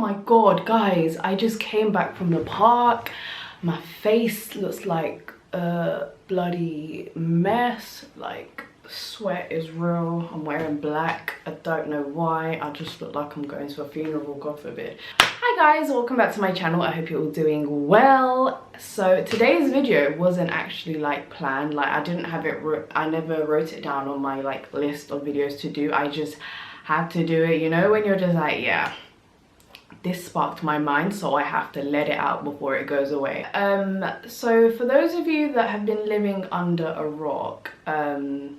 my god, guys, I just came back from the park. My face looks like a bloody mess. Like, sweat is real. I'm wearing black. I don't know why. I just look like I'm going to a funeral, God forbid. Hi guys, welcome back to my channel. I hope you're all doing well. So today's video wasn't actually like planned. Like, I didn't have it, I never wrote it down on my like list of videos to do. I just had to do it, you know, when you're just like, yeah, this sparked my mind, so I have to let it out before it goes away. So for those of you that have been living under a rock, an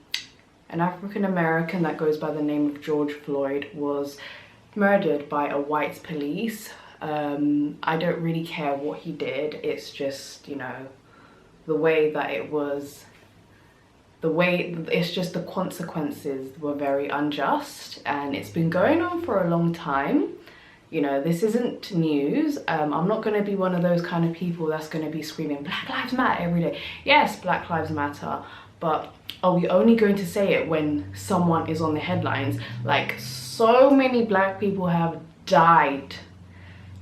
African American that goes by the name of George Floyd was murdered by a white police. I don't really care what he did. It's just, you know, the way that it was, it's just the consequences were very unjust, and it's been going on for a long time. You know, this isn't news. I'm not going to be one of those kind of people that's going to be screaming Black Lives Matter every day. Yes, Black Lives Matter, but are we only going to say it when someone is on the headlines? Like, so many black people have died,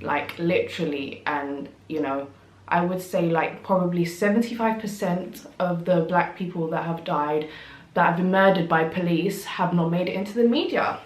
like literally, and you know, I would say like probably 75% of the black people that have died, that have been murdered by police, have not made it into the media.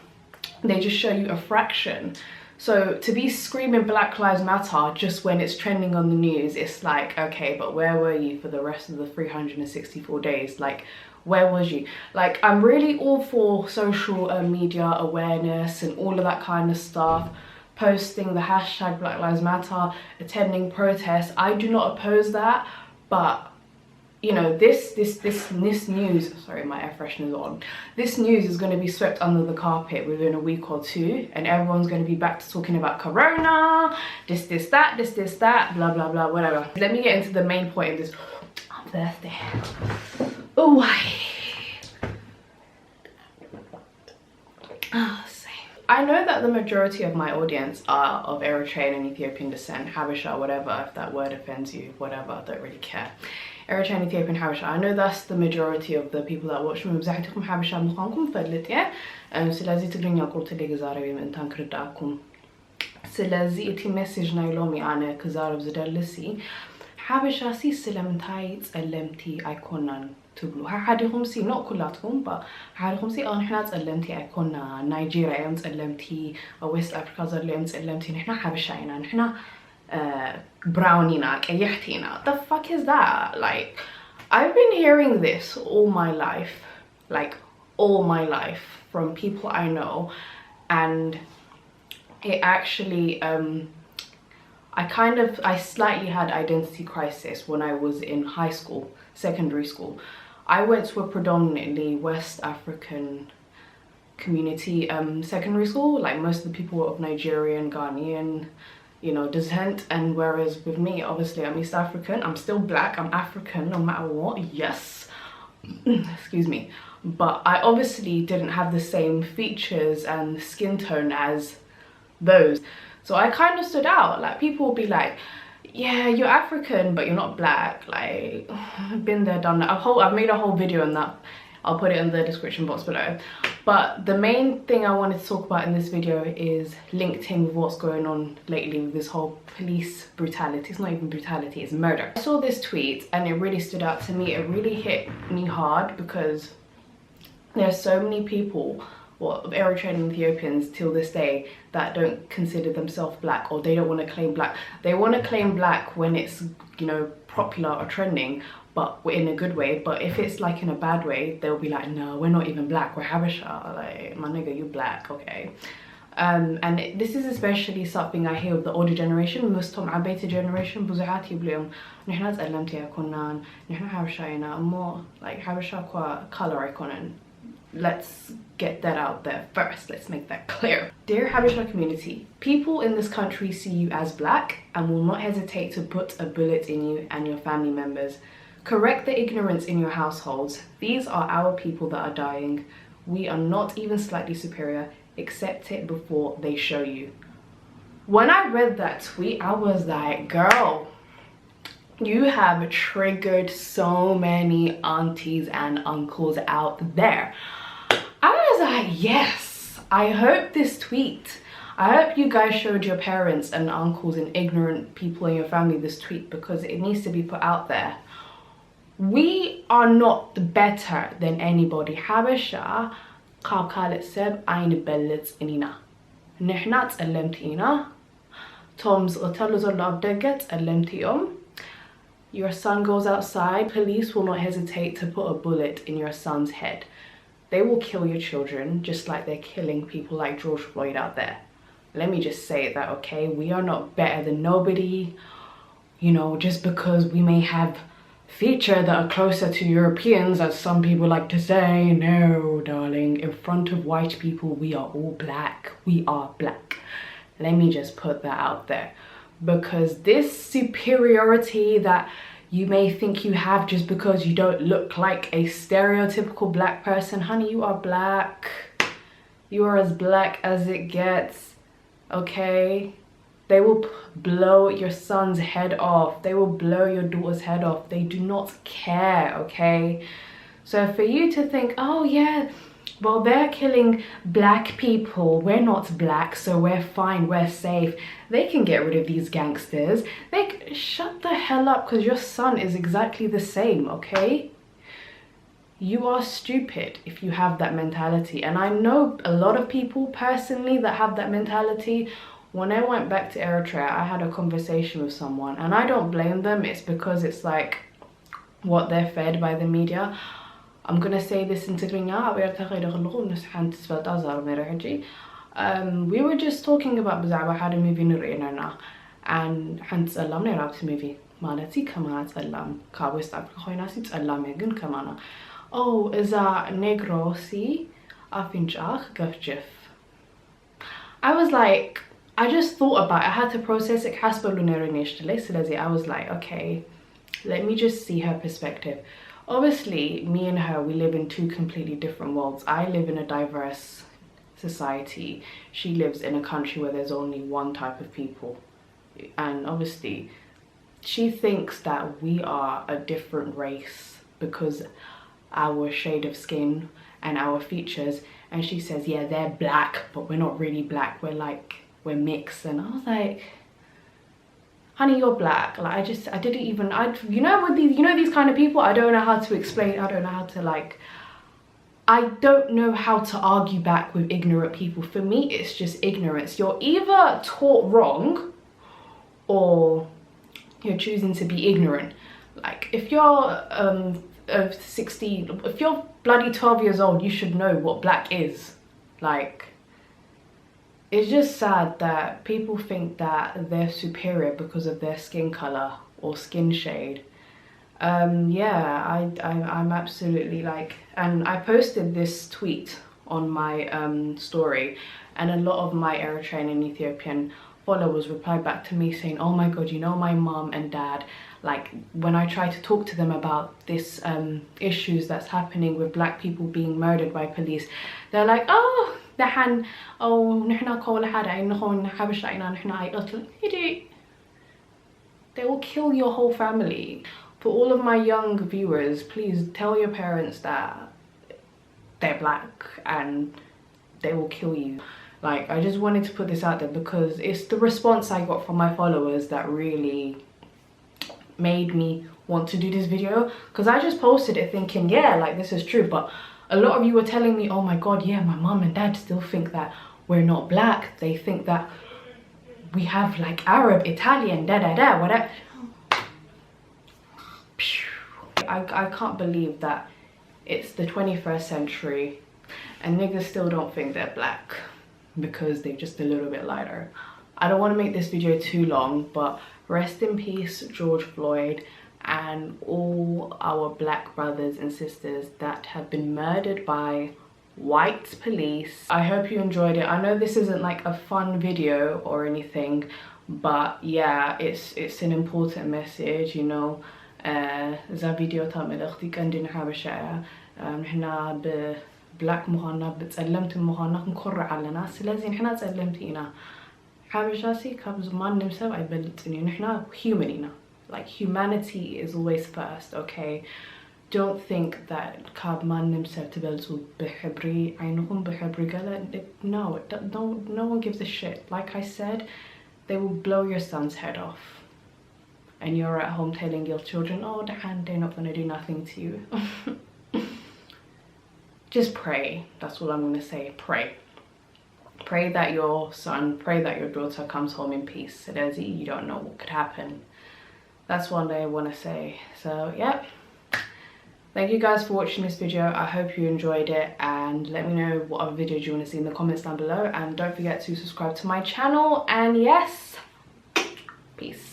They just show you a fraction. So to be screaming Black Lives Matter just when it's trending on the news, it's like, okay, but where were you for the rest of the 364 days? Like, where was you? Like, I'm really all for social media awareness and all of that kind of stuff, posting the hashtag Black Lives Matter, attending protests. I do not oppose that, but you know, this news, sorry, my air freshener's on. This news is going to be swept under the carpet within a week or two, and everyone's going to be back to talking about Corona, this, that, blah, blah, blah, whatever. Let me get into the main point of this. I'm thirsty. Oh, I know that the majority of my audience are of Eritrean and Ethiopian descent, Habesha, whatever, if that word offends you, whatever, I don't really care. Eritrean, Ethiopian, Habesha. I know that's the majority of the people that watch me. مبزحتكم حبشة مخانكم فلت يا سلازي تقرين قلت لي جزاري من تان كرداكم سلازي إتي مسج نايلومي أنا كزارب زدلسي حبشة سي سلمتاي ጸለምቲ ኣይኮናን ትብሉ ሓዲኹም ሲ ኖ ኩላትኩም ሓዲኹም ሲ ንሕና ጸለምቲ ኣይኮና ናይጄርያ እዮም ጸለምቲ ዌስት አፍሪካ ዘሎ እዮም ጸለምቲ ንሕና ሓበሻ ኢና ንሕና brownina, ቀያሕቲና. The fuck is that? Like, I've been hearing this all my life, like all my life, from people I know, and it actually I slightly had identity crisis when I was in high school, secondary school. I went to a predominantly West African community secondary school. Like, most of the people were of Nigerian, Ghanaian, you know, descent, and whereas with me, obviously I'm East African, I'm still black, I'm African no matter what, yes, excuse me, but I obviously didn't have the same features and skin tone as those. So I kind of stood out. Like, people will be like, yeah, you're African but you're not black. Like, I've been there, done that. I've made a whole video on that. I'll put it in the description box below. But the main thing I wanted to talk about in this video is linked in with what's going on lately with this whole police brutality. It's not even brutality, it's murder. I saw this tweet and it really stood out to me. It really hit me hard because there are so many people, well, Eritrean and Ethiopians till this day, that don't consider themselves black, or they don't want to claim black. They want to claim black when it's, you know, popular or trending, but in a good way. But if it's like in a bad way, they'll be like, no, we're not even black, we're Habesha. Like, my nigga, you black, okay. And this is especially something I hear of the older generation. Mustom Abeta generation, ብዙሓት ይብሉም ንሕና ጸለምቲ ኣይኮናን ንሕና ሓበሻ ኢና እሞ like Habesha kwa color ኣይኮነን. Let's get that out there first. Let's make that clear. Dear Habesha community, people in this country see you as black and will not hesitate to put a bullet in you and your family members. Correct the ignorance in your households. These are our people that are dying. We are not even slightly superior. Accept it before they show you. When I read that tweet, I was like, girl, you have triggered so many aunties and uncles out there. I was like, yes, I hope this tweet, I hope you guys showed your parents and uncles and ignorant people in your family this tweet, because it needs to be put out there. We are not better than anybody. Habesha ካብ ካልእ ሰብ ኣይንበልፅ ኢና ንሕና ጸለምቲ ኢና ቶም ዝቕተሉ ዘሎ ኣብ ደገ ጸለምቲ እዮም. Your son goes outside, police will not hesitate to put a bullet in your son's head. They will kill your children just like they're killing people like George Floyd out there. Let me just say that, okay? We are not better than nobody, you know, just because we may have features that are closer to Europeans, as some people like to say. No, darling, in front of white people, we are all black. We are black. Let me just put that out there. Because this superiority that you may think you have just because you don't look like a stereotypical black person, honey, you are black. You are as black as it gets, okay? They will blow your son's head off. They will blow your daughter's head off. They do not care, okay? So for you to think, oh yeah, well, they're killing black people, we're not black, so we're fine, we're safe. They can get rid of these gangsters. Shut the hell up, because your son is exactly the same, okay? You are stupid if you have that mentality. And I know a lot of people personally that have that mentality. When I went back to Eritrea, I had a conversation with someone, and I don't blame them. It's because it's like what they're fed by the media. I'm gonna say this in Tigrinya. We were just talking about بزعبة حدا movie نرينا and حنت سألام نيرابت movie مالتي كمان سألام كابوست أفريقيا خويناسي سألام يجن كمانا. Oh, إذا نيجروسي أفنجاخ قفجف. I was like, I just thought about it. I had to process it. I was like, okay, let me just see her perspective. Obviously, me and her, we live in two completely different worlds. I live in a diverse society. She lives in a country where there's only one type of people. And obviously, she thinks that we are a different race because our shade of skin and our features. And she says, yeah, they're black, but we're not really black. We're mixed. And I was like, honey, you're black. Like, you know, these kind of people, I don't know how to explain. I don't know how to I don't know how to argue back with ignorant people. For me, it's just ignorance. You're either taught wrong or you're choosing to be ignorant. Like, if you're 16, if you're bloody 12 years old, you should know what black is. Like, it's just sad that people think that they're superior because of their skin color or skin shade. Yeah, I'm absolutely and I posted this tweet on my story, and a lot of my Eritrean and Ethiopian followers replied back to me saying, oh my god, you know, my mom and dad, like, when I try to talk to them about this issues that's happening with black people being murdered by police, they're like, oh, they will kill your whole family. For all of my young viewers, please tell your parents that they're black and they will kill you. Like, I just wanted to put this out there because it's the response I got from my followers that really made me want to do this video, because I just posted it thinking, yeah, like, this is true. But a lot of you were telling me, oh my god, yeah, my mom and dad still think that we're not black. They think that we have like Arab, Italian, whatever. I can't believe that it's the 21st century and niggas still don't think they're black because they're just a little bit lighter. I don't want to make this video too long, but rest in peace, George Floyd, and all our black brothers and sisters that have been murdered by white police. I hope you enjoyed it. I know this isn't like a fun video or anything, but yeah, it's an important message, you know. እዛ ቪዲዮ ተመልእኽቲ ቀንዲ ንሓበሻ ንሕና ብብላክ ምዃንና ብጸለምቲ ምዃንና ክንኮርዕ ኣለና። ስለዚ ንሕና ጸለምቲ ኢና። ሓበሻሲ ካብ ማንም ሰብ ኣይበልጥን እዩ። ንሕና human ኢና. Like, humanity is always first, okay? don't think that no one gives a shit. Like I said, they will blow your son's head off and you're at home telling your children, oh, they're not going to do nothing to you. Just pray. That's all I'm going to say. Pray that your son, pray that your daughter comes home in peace. You don't know what could happen. That's one day I want to say. So yeah, thank you guys for watching this video. I hope you enjoyed it, and let me know what other videos you want to see in the comments down below, and don't forget to subscribe to my channel. And yes, peace.